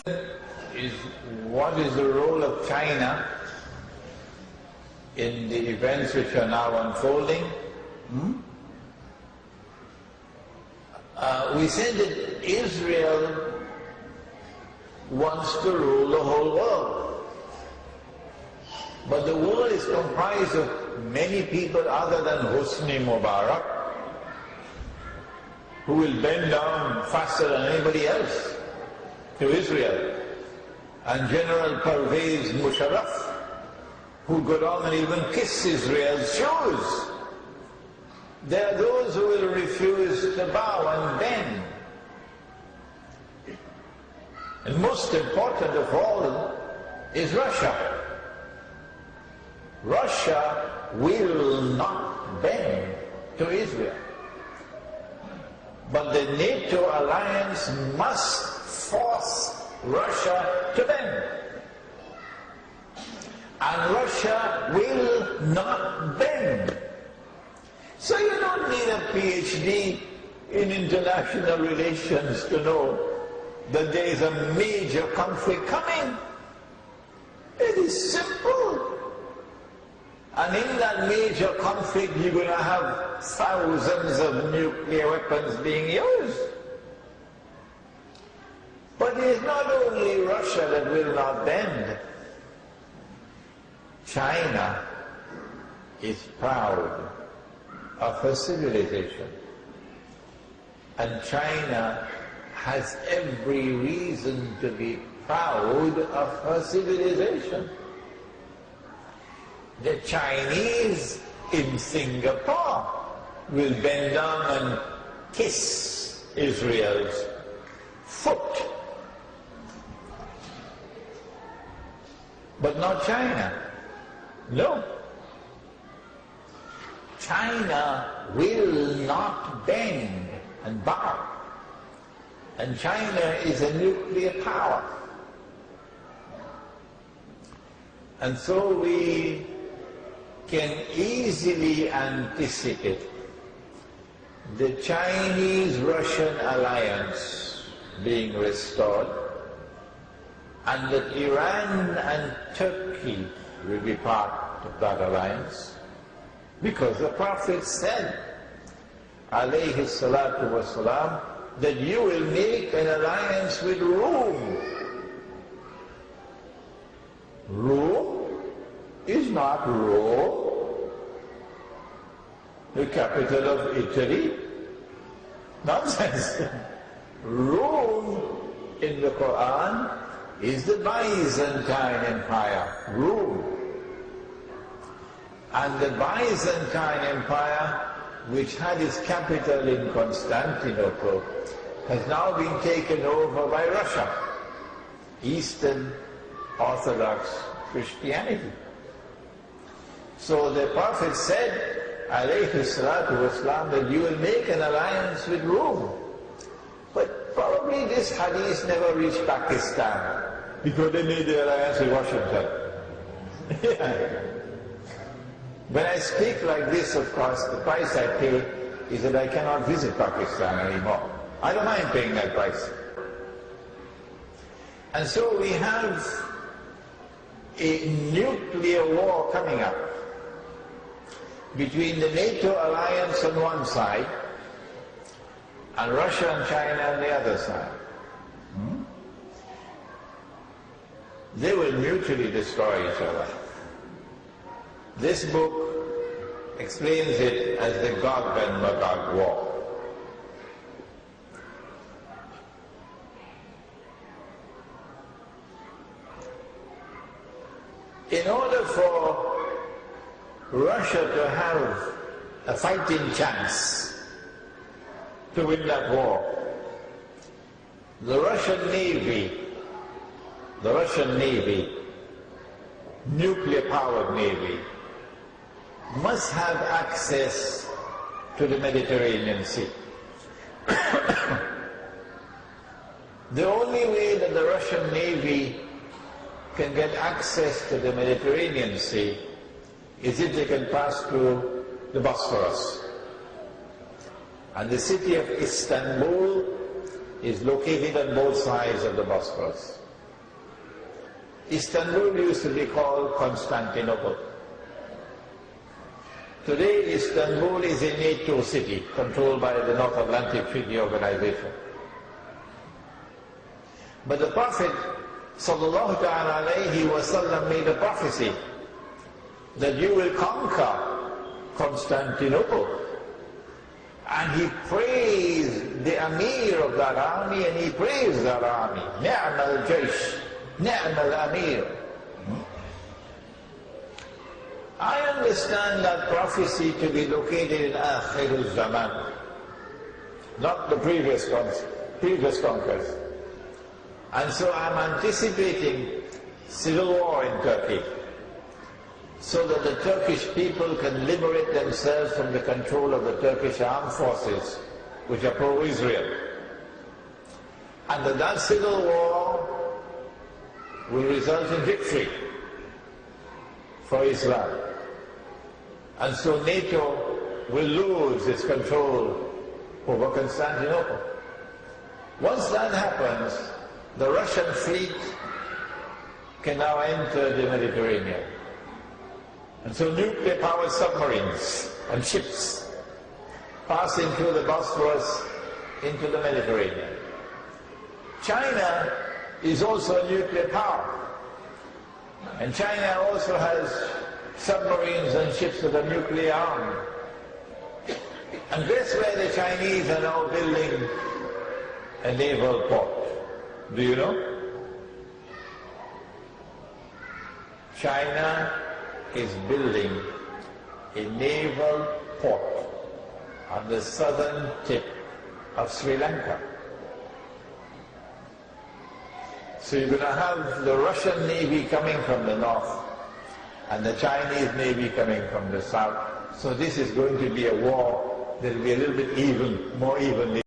is what is the role of China in the events which are now unfolding? We said that Israel wants to rule the whole world. But the world is comprised of many people other than Hosni Mubarak, who will bend down faster than anybody else to Israel, and General Pervez Musharraf, who go down and even kiss Israel's shoes. There are those who will refuse to bow and bend. And most important of all is Russia. Russia will not bend to Israel. But the NATO alliance must force Russia to bend. And Russia will not bend. So you don't need a PhD in international relations to know that there is a major conflict coming. It is simple. And in that major conflict you're going to have thousands of nuclear weapons being used. But it is not only Russia that will not bend. China is proud of her civilization. And China has every reason to be proud of her civilization. The Chinese in Singapore will bend down and kiss Israel's foot. But not China. No. China will not bend and bow. And China is a nuclear power. And so we can easily anticipate the Chinese-Russian alliance being restored, and that Iran and Turkey will be part of that alliance, because the Prophet said, alayhi salatu wasalam, that you will make an alliance with Rome. Rome is not Rome, the capital of Italy. Nonsense. Rome in the Quran is the Byzantine Empire, Rome. And the Byzantine Empire, which had its capital in Constantinople, has now been taken over by Russia, Eastern Orthodox Christianity. So the Prophet said, alayhi salatu wasalam, that you will make an alliance with Rome. But probably this hadith never reached Pakistan, because they made the alliance with Washington. When I speak like this, of course, the price I pay is that I cannot visit Pakistan anymore. I don't mind paying that price. And so we have a nuclear war coming up between the NATO alliance on one side and Russia and China on the other side. They will mutually destroy each other. This book explains it as the Gog and Magog war. In order for Russia to have a fighting chance to win that war, the Russian Navy, nuclear-powered Navy, must have access to the Mediterranean Sea. The only way that the Russian Navy can get access to the Mediterranean Sea is if they can pass through the Bosphorus. And the city of Istanbul is located on both sides of the Bosphorus. Istanbul used to be called Constantinople. Today Istanbul is a NATO city controlled by the North Atlantic Treaty Organization. But the Prophet sallallahu alayhi wasallam made a prophecy that you will conquer Constantinople. And he praised the Amir of that army, and he praised that army. Ni'am al-Jaysh, Ni'am al-Amir. I understand that prophecy to be located in Akhir al-Zaman, not the previous conquest. And so I'm anticipating civil war in Turkey, so that the Turkish people can liberate themselves from the control of the Turkish armed forces, which are pro-Israel. And that civil war will result in victory for Islam. And so NATO will lose its control over Constantinople. Once that happens, the Russian fleet can now enter the Mediterranean. And so nuclear-powered submarines and ships passing through the Bosphorus into the Mediterranean. China is also nuclear power. And China also has submarines and ships that are nuclear armed. And guess where the Chinese are now building a naval port? Do you know? China is building a naval port on the southern tip of Sri Lanka. So you're going to have the Russian Navy coming from the north and the Chinese Navy coming from the south. So this is going to be a war that will be a little bit more evenly